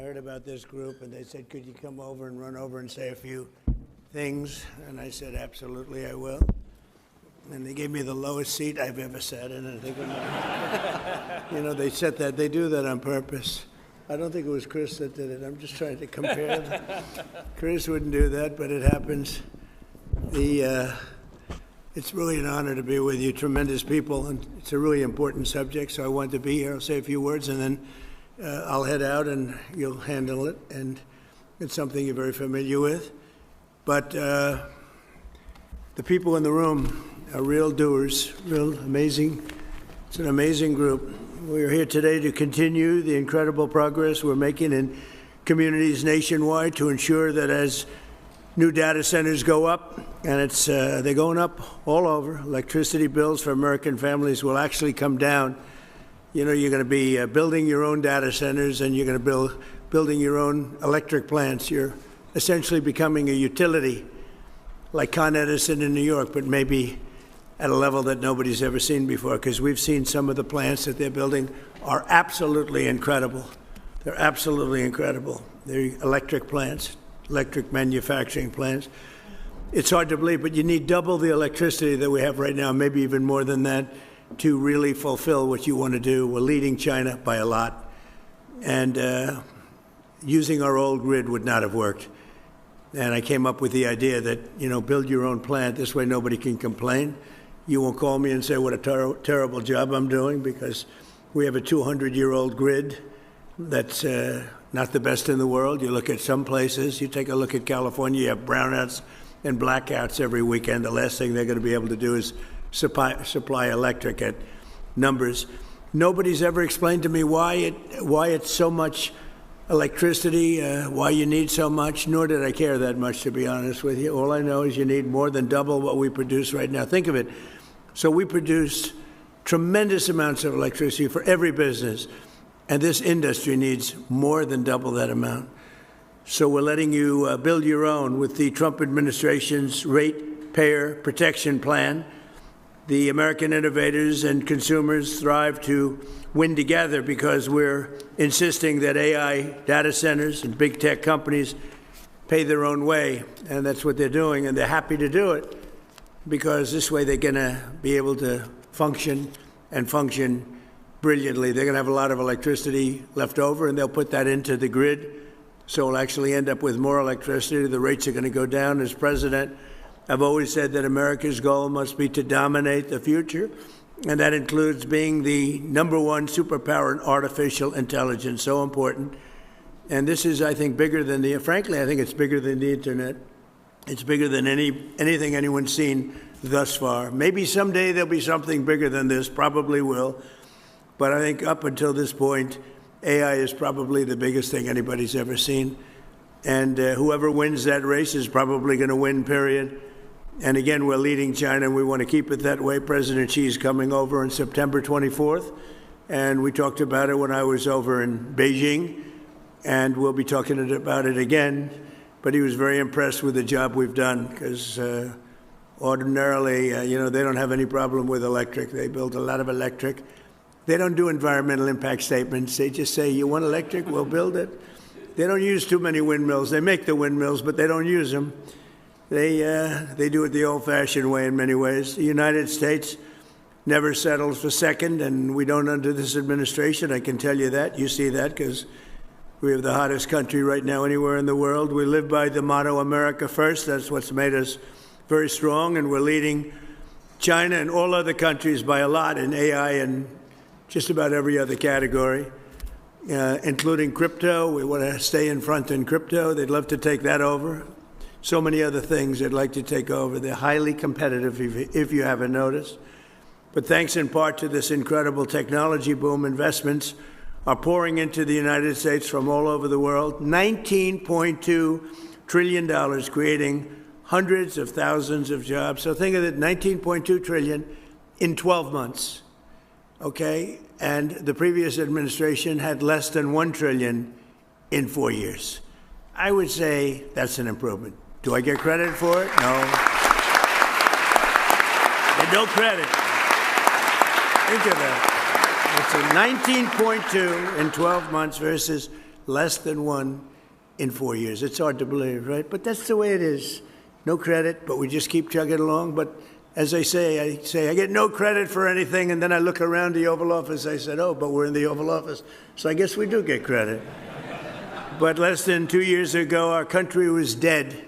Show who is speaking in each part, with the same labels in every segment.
Speaker 1: heard about this group, and they said, could you come over and run over and say a few things? And I said, absolutely, I will. And they gave me the lowest seat I've ever sat in. And I think, they set that. They do that on purpose. I don't think it was Chris that did it. I'm just trying to compare them. Chris wouldn't do that, but it happens. It's really an honor to be with you, tremendous people, and it's a really important subject, so I wanted to be here. I'll say a few words, and then I'll head out, and you'll handle it, and it's something you're very familiar with. But the people in the room are real doers, real amazing. It's an amazing group. We're here today to continue the incredible progress we're making in communities nationwide to ensure that as new data centers go up, and they're going up all over, electricity bills for American families will actually come down. You're going to be building your own data centers, and you're going to building your own electric plants. You're essentially becoming a utility, like Con Edison in New York, but maybe at a level that nobody's ever seen before, because we've seen some of the plants that they're building are absolutely incredible. They're absolutely incredible. They're electric plants, electric manufacturing plants. It's hard to believe, but you need double the electricity that we have right now, maybe even more than that, to really fulfill what you want to do. We're leading China by a lot, and using our old grid would not have worked. And I came up with the idea that, build your own plant. This way nobody can complain. You won't call me and say what a terrible job I'm doing, because we have a 200-year-old grid that's not the best in the world. You look at some places, you take a look at California, you have brownouts and blackouts every weekend. The last thing they're going to be able to do is supply electric at numbers. Nobody's ever explained to me why it's so much electricity, why you need so much, nor did I care that much, to be honest with you. All I know is you need more than double what we produce right now. Think of it. So we produce tremendous amounts of electricity for every business, and this industry needs more than double that amount. So we're letting you build your own with the Trump administration's ratepayer protection plan. The American innovators and consumers thrive to win together because we're insisting that AI data centers and big tech companies pay their own way, and that's what they're doing, and they're happy to do it because this way they're going to be able to function and function brilliantly. They're going to have a lot of electricity left over, and they'll put that into the grid, so we'll actually end up with more electricity. The rates are going to go down. As president, I've always said that America's goal must be to dominate the future, and that includes being the #1 superpower in artificial intelligence, so important. And this is, I think, bigger than frankly, I think it's bigger than the internet. It's bigger than anything anyone's seen thus far. Maybe someday there'll be something bigger than this, probably will. But I think up until this point, AI is probably the biggest thing anybody's ever seen. And whoever wins that race is probably going to win, period. And again, we're leading China, and we want to keep it that way. President Xi is coming over on September 24th, and we talked about it when I was over in Beijing, and we'll be talking about it again. But he was very impressed with the job we've done, because ordinarily, they don't have any problem with electric. They build a lot of electric. They don't do environmental impact statements. They just say, you want electric, we'll build it. They don't use too many windmills. They make the windmills, but they don't use them. They do it the old-fashioned way in many ways. The United States never settles for second, and we don't under this administration. I can tell you that. You see that because we have the hottest country right now anywhere in the world. We live by the motto, America First. That's what's made us very strong, and we're leading China and all other countries by a lot in AI and just about every other category, including crypto. We want to stay in front in crypto. They'd love to take that over. So many other things they'd like to take over. They're highly competitive, if you haven't noticed. But thanks in part to this incredible technology boom, investments are pouring into the United States from all over the world. $19.2 trillion, creating hundreds of thousands of jobs. So think of it, $19.2 trillion in 12 months. Okay, and the previous administration had less than $1 trillion in 4 years. I would say that's an improvement. Do I get credit for it? No. Get no credit. Think of that. It's a 19.2 in 12 months versus less than 1 in 4 years. It's hard to believe, right? But that's the way it is. No credit, but we just keep chugging along. But as I say, I get no credit for anything, and then I look around the Oval Office, I said, oh, but we're in the Oval Office, so I guess we do get credit. But less than 2 years ago, our country was dead.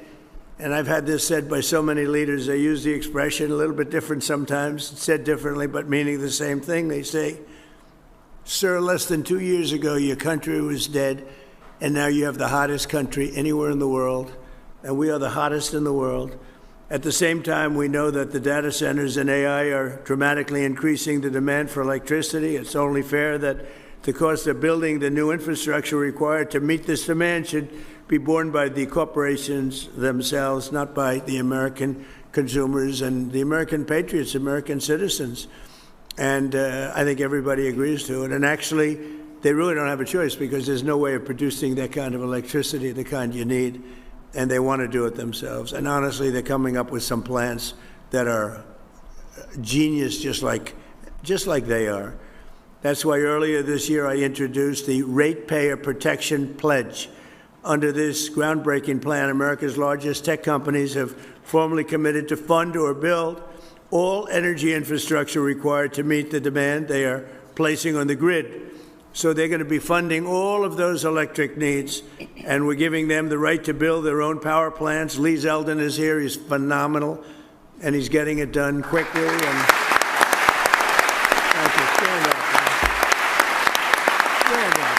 Speaker 1: And I've had this said by so many leaders. They use the expression a little bit different sometimes, said differently, but meaning the same thing. They say, sir, less than 2 years ago, your country was dead, and now you have the hottest country anywhere in the world, and we are the hottest in the world. At the same time, we know that the data centers and AI are dramatically increasing the demand for electricity. It's only fair that the cost of building the new infrastructure required to meet this demand should be borne by the corporations themselves, not by the American consumers and the American patriots, American citizens. And I think everybody agrees to it. And actually, they really don't have a choice because there's no way of producing that kind of electricity, the kind you need, and they want to do it themselves. And honestly, they're coming up with some plans that are genius, just like they are. That's why earlier this year I introduced the Ratepayer Protection Pledge. Under this groundbreaking plan, America's largest tech companies have formally committed to fund or build all energy infrastructure required to meet the demand they are placing on the grid. So they're going to be funding all of those electric needs, and we're giving them the right to build their own power plants. Lee Zeldin is here. He's phenomenal, and he's getting it done quickly. And thank you. Stand up, man. Stand up.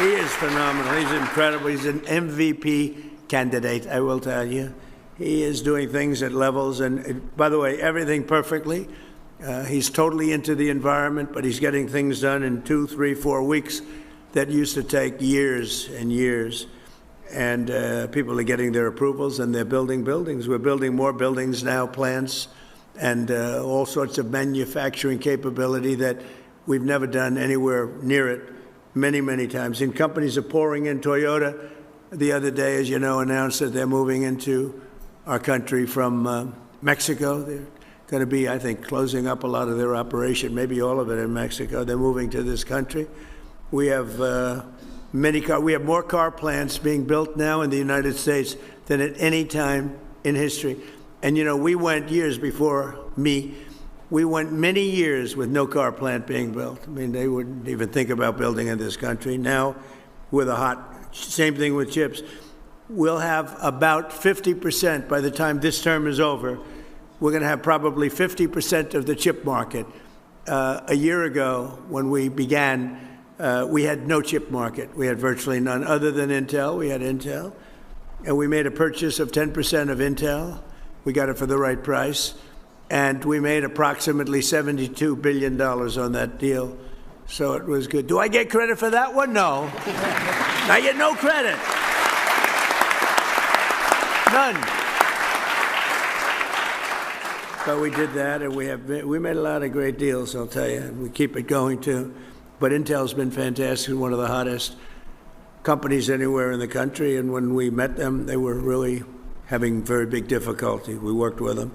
Speaker 1: He is phenomenal. He's incredible. He's an MVP candidate, I will tell you. He is doing things at levels, and by the way, everything perfectly. He's totally into the environment, but he's getting things done in 2, 3, 4 weeks that used to take years and years. And people are getting their approvals, and they're building buildings. We're building more buildings now, plants, and all sorts of manufacturing capability that we've never done anywhere near it many, many times. And companies are pouring in. Toyota, the other day, as you know, announced that they're moving into our country from Mexico. They're going to be, I think, closing up a lot of their operation, maybe all of it in Mexico. They're moving to this country. We have we have more car plants being built now in the United States than at any time in history. And, you know, we went years before me. We went many years with no car plant being built. I mean, they wouldn't even think about building in this country. Now, we're the hot, same thing with chips. We'll have about 50% by the time this term is over. We're going to have probably 50% of the chip market. A year ago, when we began, we had no chip market. We had virtually none other than Intel. We had Intel. And we made a purchase of 10% of Intel. We got it for the right price. And we made approximately $72 billion on that deal. So it was good. Do I get credit for that one? No. I get no credit. None. But we did that, and we made a lot of great deals, I'll tell you, and we keep it going too. But Intel's been fantastic, one of the hottest companies anywhere in the country, and when we met them, they were really having very big difficulty. We worked with them,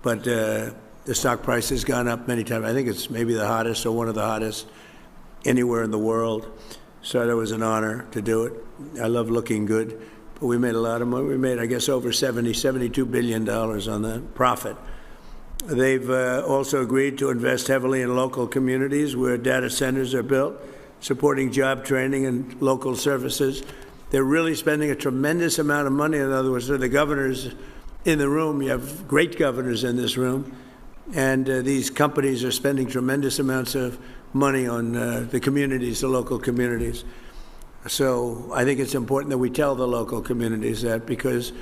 Speaker 1: but the stock price has gone up many times. I think it's maybe the hottest or one of the hottest anywhere in the world. So that was an honor to do it. I love looking good. But we made a lot of money. We made, I guess, over $72 billion on that profit. They've also agreed to invest heavily in local communities where data centers are built, supporting job training and local services. They're really spending a tremendous amount of money. In other words, they're the governors in the room. You have great governors in this room. And these companies are spending tremendous amounts of money on the communities, the local communities. So I think it's important that we tell the local communities that, because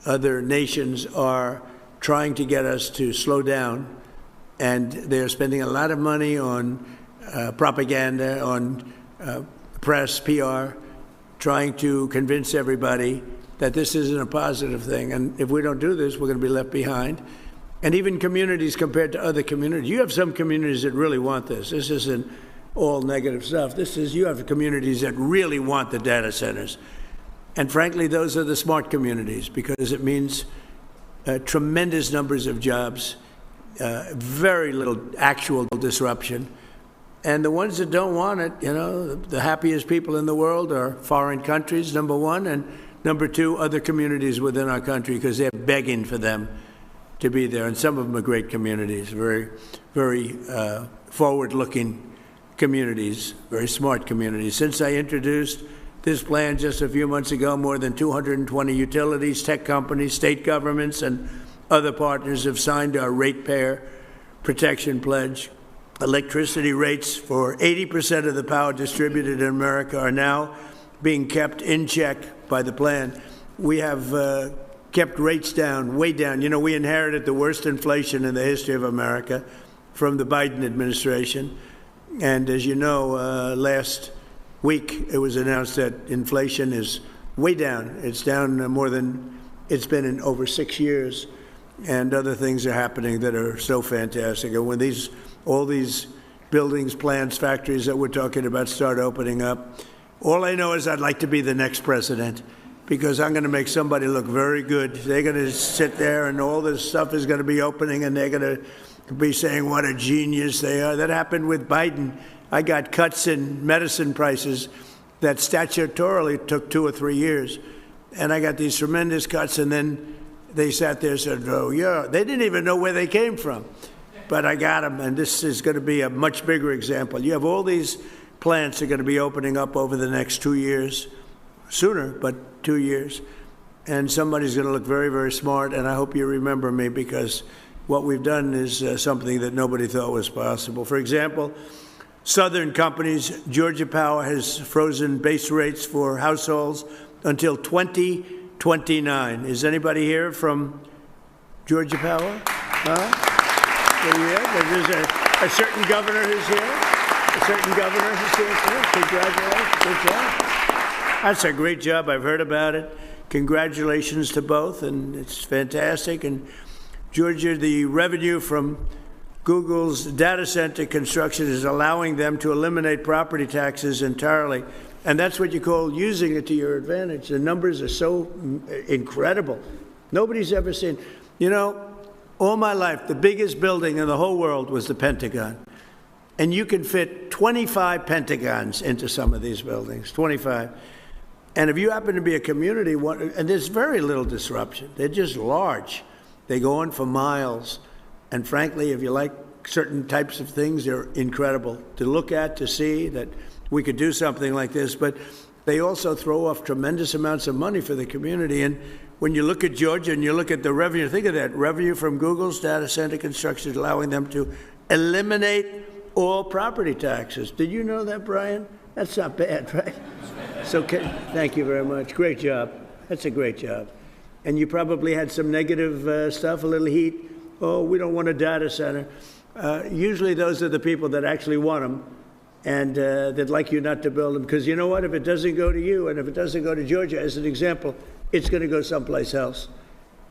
Speaker 1: other nations are trying to get us to slow down, and they're spending a lot of money on propaganda, on press, PR, trying to convince everybody that this isn't a positive thing. And if we don't do this, we're going to be left behind. And even communities compared to other communities. You have some communities that really want this. This isn't all negative stuff. You have communities that really want the data centers. And frankly, those are the smart communities, because it means tremendous numbers of jobs. very little actual disruption. And the ones that don't want it, you know, the happiest people in the world are foreign countries, number one, and number two, other communities within our country, because they're begging for them to be there. And some of them are great communities, very, very forward-looking communities, very smart communities. Since I introduced this plan just a few months ago, more than 220 utilities, tech companies, state governments, and other partners have signed our ratepayer protection pledge. Electricity rates for 80% of the power distributed in America are now being kept in check by the plan. We have kept rates down, way down. You know, we inherited the worst inflation in the history of America from the Biden administration. And as you know, last week it was announced that inflation is way down. It's down more than it's been in over 6 years. And other things are happening that are so fantastic. And when all these buildings, plants, factories that we're talking about start opening up, all I know is I'd like to be the next president, because I'm going to make somebody look very good. They're going to sit there and all this stuff is going to be opening and they're going to be saying what a genius they are. That happened with Biden. I got cuts in medicine prices that statutorily took 2 or 3 years. And I got these tremendous cuts, and then they sat there and said, oh, yeah. They didn't even know where they came from. But I got them, and this is going to be a much bigger example. You have all these plants that are going to be opening up over the next 2 years, sooner, but 2 years. And somebody's going to look very, very smart, and I hope you remember me, because what we've done is something that nobody thought was possible. For example, Southern companies, Georgia Power has frozen base rates for households until 2029. Is anybody here from Georgia Power? There's a certain governor who's here. A certain governor who's here. Congratulations. Good job. That's a great job. I've heard about it. Congratulations to both, and it's fantastic. And Georgia, the revenue from Google's data center construction is allowing them to eliminate property taxes entirely. And that's what you call using it to your advantage. The numbers are so incredible. Nobody's ever seen. You know, all my life, the biggest building in the whole world was the Pentagon. And you can fit 25 Pentagons into some of these buildings, 25. And if you happen to be a community, and there's very little disruption. They're just large. They go on for miles. And frankly, if you like certain types of things, they're incredible to look at, to see that we could do something like this. But they also throw off tremendous amounts of money for the community. And when you look at Georgia and you look at the revenue, think of that, revenue from Google's data center construction is allowing them to eliminate all property taxes. Did you know that, Brian? That's not bad, right? So thank you very much. Great job. That's a great job. And you probably had some negative stuff, a little heat. Oh, we don't want a data center. Usually those are the people that actually want them, and they'd like you not to build them. Because you know what? If it doesn't go to you, and if it doesn't go to Georgia, as an example, it's going to go someplace else.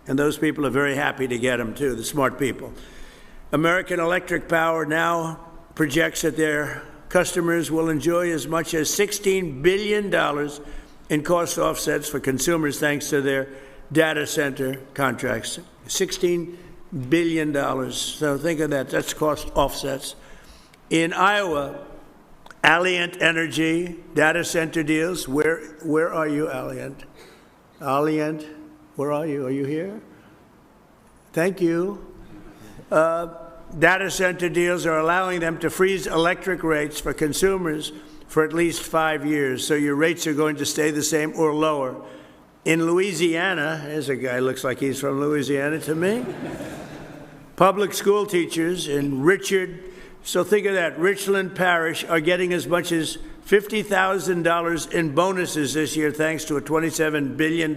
Speaker 1: And those people are very happy to get them, too, the smart people. American Electric Power now projects that their customers will enjoy as much as $16 billion in cost offsets for consumers thanks to their data center contracts. $16 billion. So think of that. That's cost offsets. In Iowa, Alliant Energy data center deals. Where are you, Alliant? Alliant, where are you? Are you here? Thank you. Data center deals are allowing them to freeze electric rates for consumers for at least 5 years. So your rates are going to stay the same or lower. In Louisiana, there's a guy looks like he's from Louisiana to me. Public school teachers in so think of that, Richland Parish are getting as much as $50,000 in bonuses this year thanks to a $27 billion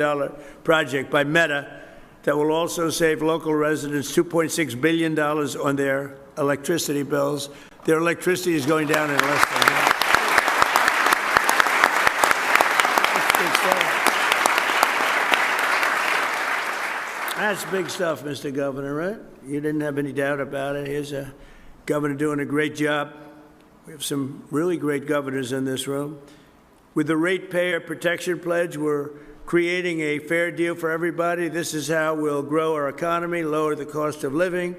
Speaker 1: project by Meta that will also save local residents $2.6 billion on their electricity bills. Their electricity is going down in less than that. That's big stuff, Mr. Governor, right? You didn't have any doubt about it. Here's a governor doing a great job. We have some really great governors in this room. With the ratepayer protection pledge, we're creating a fair deal for everybody. This is how we'll grow our economy, lower the cost of living,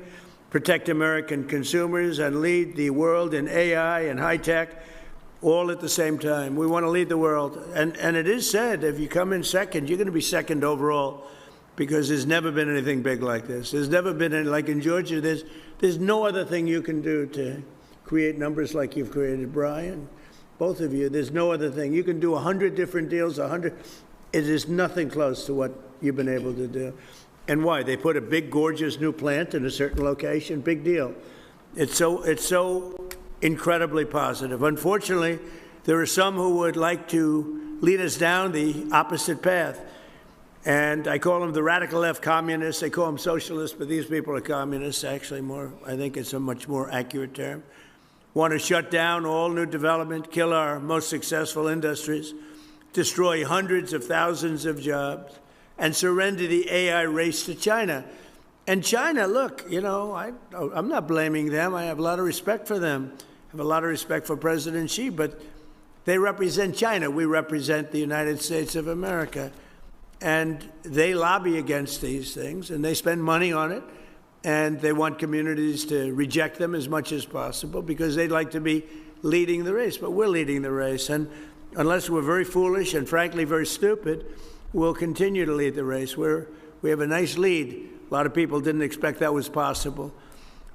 Speaker 1: protect American consumers, and lead the world in AI and high tech, all at the same time. We want to lead the world. And it is said, if you come in second, you're going to be second overall, because there's never been anything big like this. There's never been any, like in Georgia, there's no other thing you can do to create numbers like you've created, Brian. Both of you, there's no other thing. You can do 100 different deals, 100. It is nothing close to what you've been able to do. And why? They put a big, gorgeous new plant in a certain location. Big deal. It's so incredibly positive. Unfortunately, there are some who would like to lead us down the opposite path. And I call them the radical left communists. They call them socialists, but these people are communists, actually more. I think it's a much more accurate term. Want to shut down all new development, kill our most successful industries, destroy hundreds of thousands of jobs, and surrender the AI race to China. And China, look, you know, I'm not blaming them. I have a lot of respect for them. I have a lot of respect for President Xi, but they represent China. We represent the United States of America. And they lobby against these things, and they spend money on it, and they want communities to reject them as much as possible because they'd like to be leading the race. But we're leading the race, and unless we're very foolish and, frankly, very stupid, we'll continue to lead the race. We have a nice lead. A lot of people didn't expect that was possible.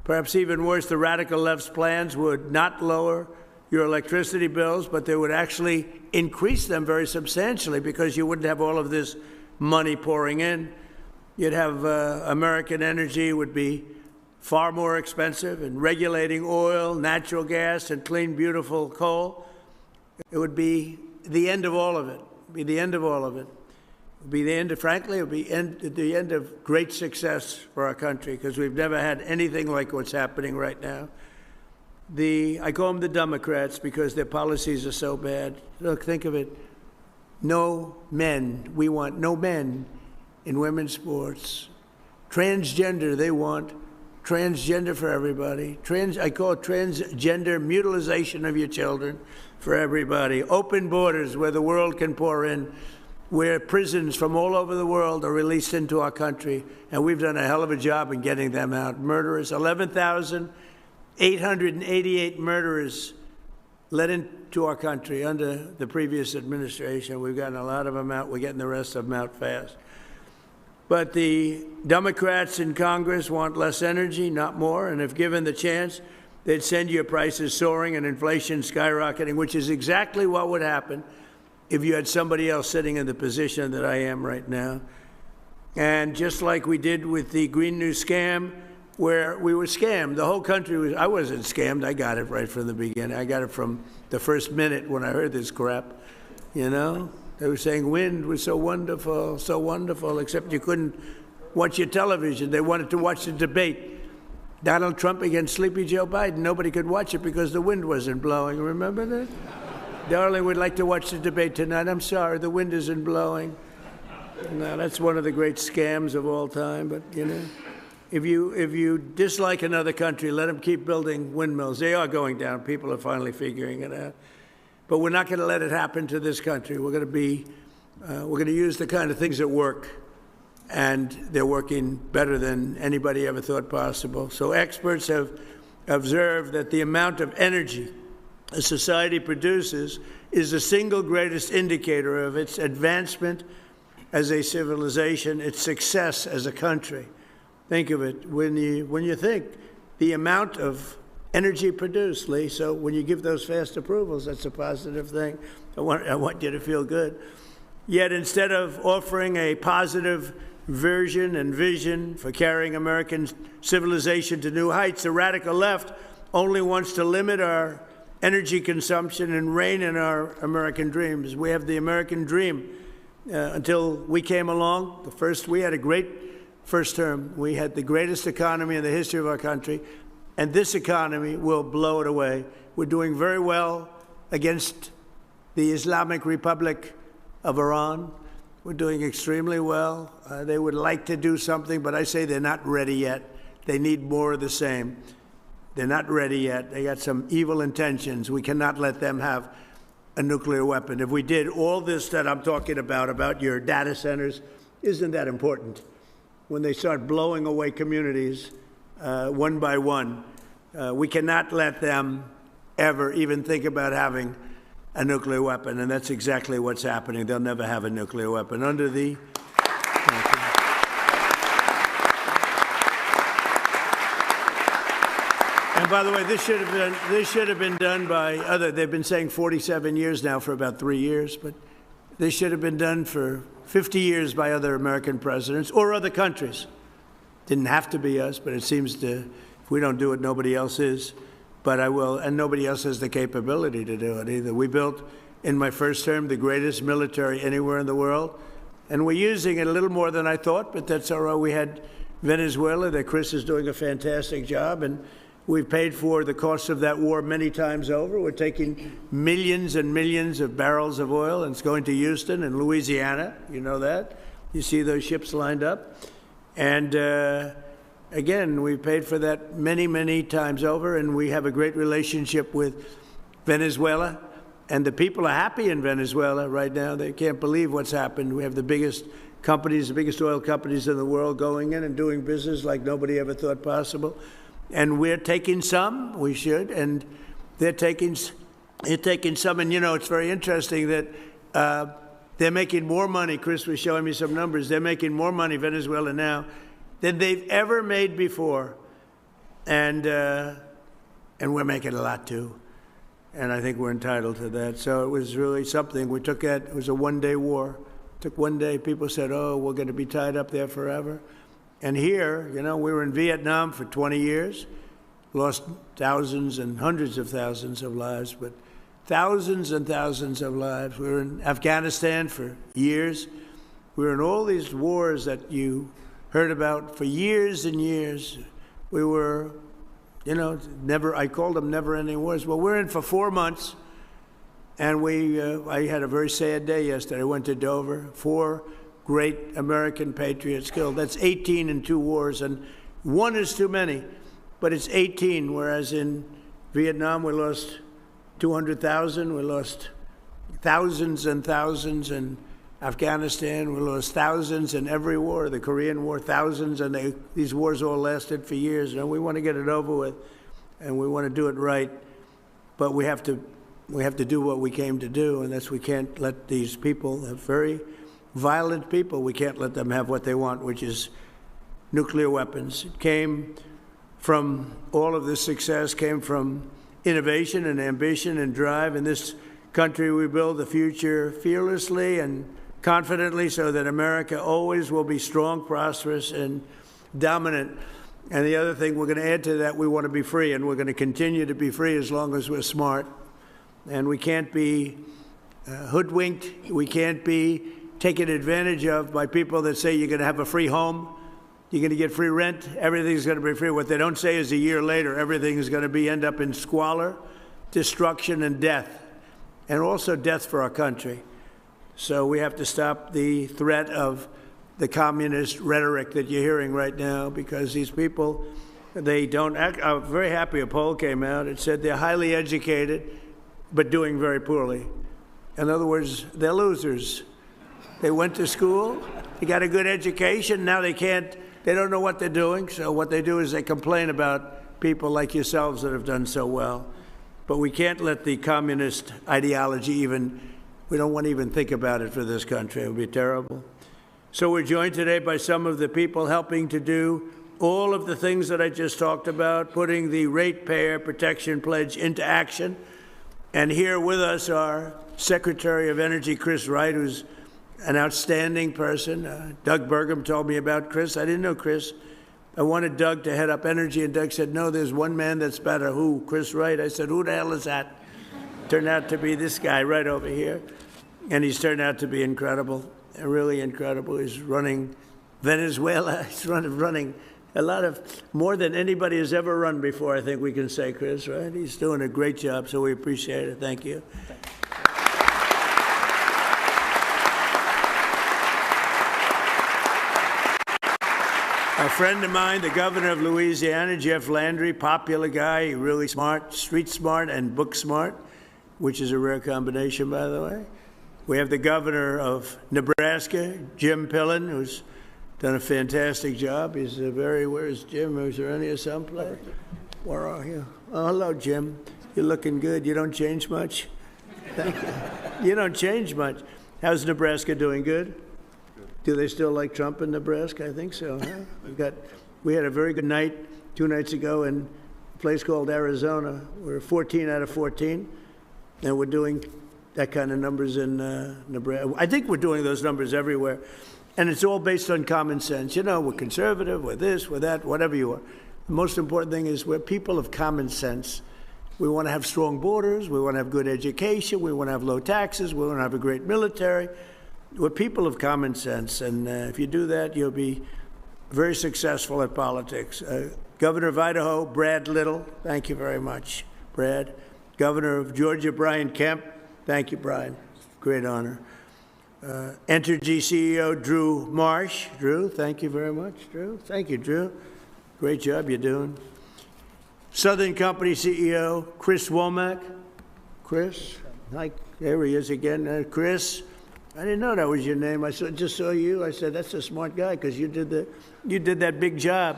Speaker 1: Perhaps even worse, the radical left's plans would not lower your electricity bills, but they would actually increase them very substantially because you wouldn't have all of this money pouring in. You'd have American energy would be far more expensive, and regulating oil, natural gas, and clean, beautiful coal. It would be the end of all of it. It would be the end of all of it. It would be the end of, frankly, it would be the end of great success for our country, because we've never had anything like what's happening right now. I call them the Democrats because their policies are so bad. Look, think of it. No men. We want no men in women's sports. Transgender, they want transgender for everybody. I call it transgender mutilization of your children for everybody. Open borders where the world can pour in, where prisons from all over the world are released into our country, and we've done a hell of a job in getting them out. Murderers, 11,888 murderers let into our country under the previous administration. We've gotten a lot of them out. We're getting the rest of them out fast. But the Democrats in Congress want less energy, not more, and if given the chance, they'd send your prices soaring and inflation skyrocketing, which is exactly what would happen if you had somebody else sitting in the position that I am right now. And just like we did with the Green New scam, where we were scammed, the whole country was, I wasn't scammed, I got it right from the beginning. I got it from the first minute when I heard this crap, you know? They were saying wind was so wonderful, except you couldn't watch your television. They wanted to watch the debate. Donald Trump against Sleepy Joe Biden. Nobody could watch it because the wind wasn't blowing. Remember that? Darling, we'd like to watch the debate tonight. I'm sorry, the wind isn't blowing. No, that's one of the great scams of all time. But, you know, if you dislike another country, let them keep building windmills. They are going down. People are finally figuring it out. But we're not going to let it happen to this country. We're going to use the kind of things that work, and they're working better than anybody ever thought possible. So experts have observed that the amount of energy a society produces is the single greatest indicator of its advancement as a civilization, its success as a country. Think of it when you think the amount of energy produced, Lee. So when you give those fast approvals, that's a positive thing. I want you to feel good. Yet instead of offering a positive version and vision for carrying American civilization to new heights, the radical left only wants to limit our energy consumption and rein in our American dreams. We have the American dream. Until we came along, we had a great first term. We had the greatest economy in the history of our country. And this economy will blow it away. We're doing very well against the Islamic Republic of Iran. We're doing extremely well. They would like to do something, but I say they're not ready yet. They need more of the same. They're not ready yet. They got some evil intentions. We cannot let them have a nuclear weapon. If we did all this that I'm talking about your data centers, isn't that important? When they start blowing away communities, one by one. We cannot let them ever even think about having a nuclear weapon, and that's exactly what's happening. They'll never have a nuclear weapon. Under the... And by the way, this should have been done by other. They've been saying 47 years now for about 3 years, but this should have been done for 50 years by other American presidents or other countries. Didn't have to be us, but it seems to, if we don't do it, nobody else is. But I will, and nobody else has the capability to do it either. We built, in my first term, the greatest military anywhere in the world, and we're using it a little more than I thought, but that's all right. We had Venezuela, that Chris is doing a fantastic job, and we've paid for the cost of that war many times over. We're taking millions and millions of barrels of oil, and it's going to Houston and Louisiana. You know that. You see those ships lined up. And again, we paid for that many, many times over, and we have a great relationship with Venezuela. And the people are happy in Venezuela right now. They can't believe what's happened. We have the biggest companies, the biggest oil companies in the world going in and doing business like nobody ever thought possible. And we're taking some, we should, and they're taking some. And, you know, it's very interesting that they're making more money. Chris was showing me some numbers. They're making more money, Venezuela now, than they've ever made before. And we're making a lot, too. And I think we're entitled to that. So it was really something. We took that. It was a one-day war. It took one day. People said, oh, we're going to be tied up there forever. And here, you know, we were in Vietnam for 20 years, lost thousands and hundreds of thousands of lives, but thousands and thousands of lives. We were in Afghanistan for years. We were in all these wars that you heard about for years and years. We were, you know, I called them never-ending wars. Well, we're in for 4 months, and I had a very sad day yesterday. I went to Dover, 4 great American patriots killed. That's 18 in 2 wars, and 1 is too many, but it's 18, whereas in Vietnam we lost 200,000, we lost thousands and thousands in Afghanistan, we lost thousands in every war, the Korean War, thousands, and these wars all lasted for years. And we want to get it over with, and we want to do it right, but we have to do what we came to do, and that's we can't let these people, very violent people, we can't let them have what they want, which is nuclear weapons. It came from, all of this success came from innovation and ambition and drive. In this country, we build the future fearlessly and confidently so that America always will be strong, prosperous, and dominant. And the other thing we're going to add to that, we want to be free, and we're going to continue to be free as long as we're smart. And we can't be hoodwinked. We can't be taken advantage of by people that say you're going to have a free home, you're going to get free rent, everything's going to be free. What they don't say is a year later, everything is going to end up in squalor, destruction, and death, and also death for our country. So we have to stop the threat of the communist rhetoric that you're hearing right now, because these people, they don't act. I'm very happy a poll came out. It said they're highly educated, but doing very poorly. In other words, they're losers. They went to school, they got a good education, now they don't know what they're doing, so what they do is they complain about people like yourselves that have done so well. But we can't let the communist ideology we don't want to even think about it for this country. It would be terrible. So we're joined today by some of the people helping to do all of the things that I just talked about, putting the Ratepayer Protection Pledge into action. And here with us are Secretary of Energy Chris Wright, who's an outstanding person. Doug Burgum told me about Chris. I didn't know Chris. I wanted Doug to head up energy, and Doug said, no, there's one man that's better. Who? Chris Wright. I said, who the hell is that? Turned out to be this guy right over here. And he's turned out to be incredible, really incredible. He's running Venezuela. He's running a lot of, more than anybody has ever run before, I think we can say, Chris, right? He's doing a great job, so we appreciate it. Thank you. A friend of mine, the governor of Louisiana, Jeff Landry, popular guy, really smart, street smart and book smart, which is a rare combination, by the way. We have the governor of Nebraska, Jim Pillen, who's done a fantastic job. He's where's Jim? Is there any someplace? Where are you? Oh, hello, Jim. You're looking good. You don't change much? Thank you. You don't change much. How's Nebraska doing? Good? Do they still like Trump in Nebraska? I think so, huh? We had a very good night 2 nights ago in a place called Arizona. We're 14 out of 14, and we're doing that kind of numbers in Nebraska. I think we're doing those numbers everywhere, and it's all based on common sense. You know, we're conservative, we're this, we're that, whatever you are. The most important thing is we're people of common sense. We want to have strong borders, we want to have good education, we want to have low taxes, we want to have a great military. We're people of common sense, and if you do that, you'll be very successful at politics. Governor of Idaho, Brad Little, thank you very much, Brad. Governor of Georgia, Brian Kemp, thank you, Brian, great honor. Entergy CEO, Drew Marsh. Drew, thank you very much, Drew. Thank you, Drew. Great job you're doing. Southern Company CEO, Chris Womack. Chris, there he is again. Chris. I didn't know that was your name. Just saw you. I said, that's a smart guy because you did that big job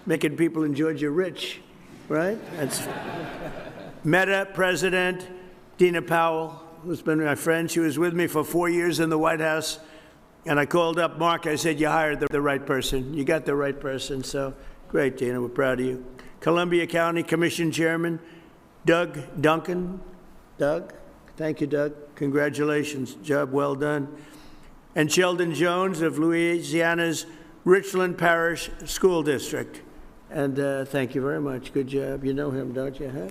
Speaker 1: making people in Georgia rich, right? That's Meta President Dina Powell, who's been my friend. She was with me for 4 years in the White House, and I called up Mark. I said, you hired the right person. You got the right person. So great, Dina. We're proud of you. Columbia County Commission Chairman Doug Duncan. Doug. Thank you, Doug. Congratulations. Job well done. And Sheldon Jones of Louisiana's Richland Parish School District. And thank you very much. Good job. You know him, don't you? Huh?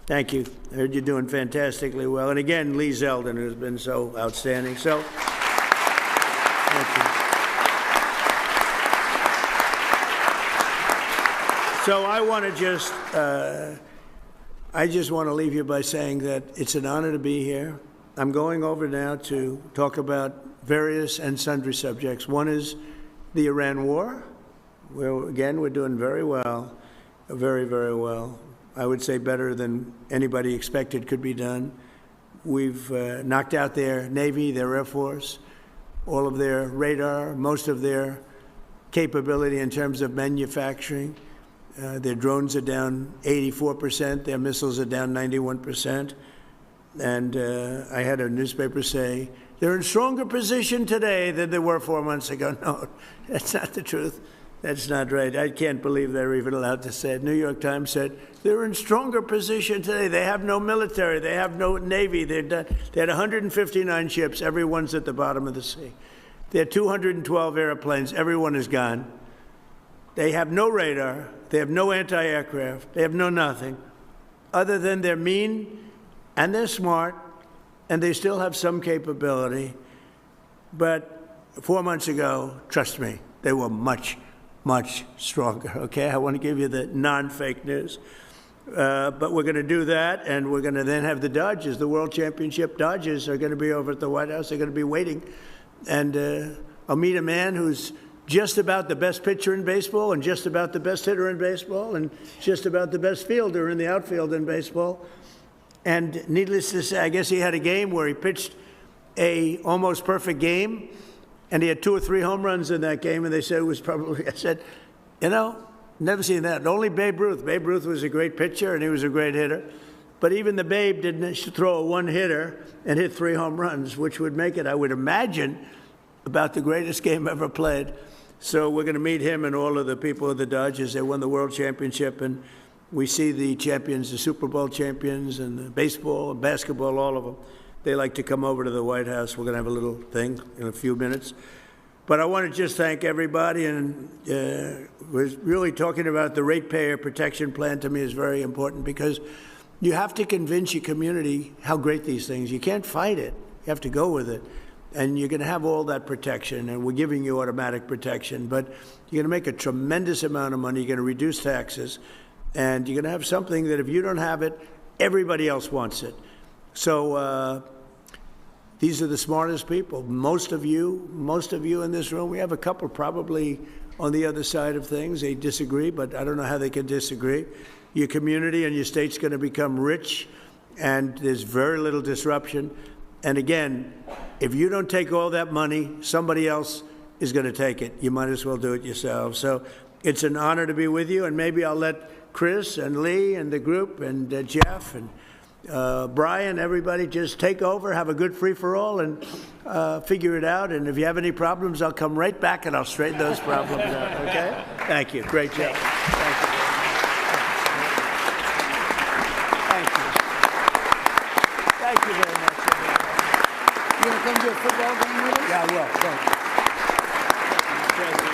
Speaker 1: Thank you. I heard you're doing fantastically well. And again, Lee Zeldin, who's been so outstanding. So, thank you. So I want to I just want to leave you by saying that it's an honor to be here. I'm going over now to talk about various and sundry subjects. One is the Iran war, where, again, we're doing very well, very, very well. I would say better than anybody expected could be done. We've knocked out their Navy, their Air Force, all of their radar, most of their capability in terms of manufacturing. Their drones are down 84%. Their missiles are down 91%. And I had a newspaper say, they're in stronger position today than they were 4 months ago. No, that's not the truth. That's not right. I can't believe they're even allowed to say it. New York Times said, they're in stronger position today. They have no military. They have no Navy. They had 159 ships. Everyone's at the bottom of the sea. They had 212 airplanes. Everyone is gone. They have no radar. They have no anti-aircraft. They have no nothing other than they're mean and they're smart and they still have some capability. But 4 months ago, trust me, they were much, much stronger, okay? I want to give you the non-fake news. But we're going to do that, and we're going to then have the Dodgers. The World Championship Dodgers are going to be over at the White House. They're going to be waiting. And I'll meet a man who's just about the best pitcher in baseball and just about the best hitter in baseball and just about the best fielder in the outfield in baseball. And needless to say, I guess he had a game where he pitched a almost perfect game, and he had 2 or 3 home runs in that game, and they said it was probably, I said, you know, never seen that. Only Babe Ruth. Babe Ruth was a great pitcher, and he was a great hitter. But even the Babe didn't throw a one-hitter and hit 3 home runs, which would make it, I would imagine, about the greatest game ever played. So we're going to meet him and all of the people of the Dodgers. They won the World Championship, and we see the champions, the Super Bowl champions, and the baseball and basketball, all of them. They like to come over to the White House. We're going to have a little thing in a few minutes. But I want to just thank everybody, and we're really talking about the ratepayer protection plan. To me is very important because you have to convince your community how great these things. You can't fight it. You have to go with it. And you're going to have all that protection, and we're giving you automatic protection, but you're going to make a tremendous amount of money. You're going to reduce taxes, and you're going to have something that if you don't have it, everybody else wants it. So these are the smartest people. Most of you in this room, we have a couple probably on the other side of things. They disagree, but I don't know how they can disagree. Your community and your state's going to become rich, and there's very little disruption. And again, if you don't take all that money, somebody else is going to take it. You might as well do it yourselves. So it's an honor to be with you, and maybe I'll let Chris and Lee and the group and Jeff and Brian, everybody, just take over, have a good free-for-all, and figure it out. And if you have any problems, I'll come right back and I'll straighten those problems out, okay? Thank you. Great job. Thank you. Thank you. Thank you very much. You going to come to a football game with us? Yeah, I will. Thank you.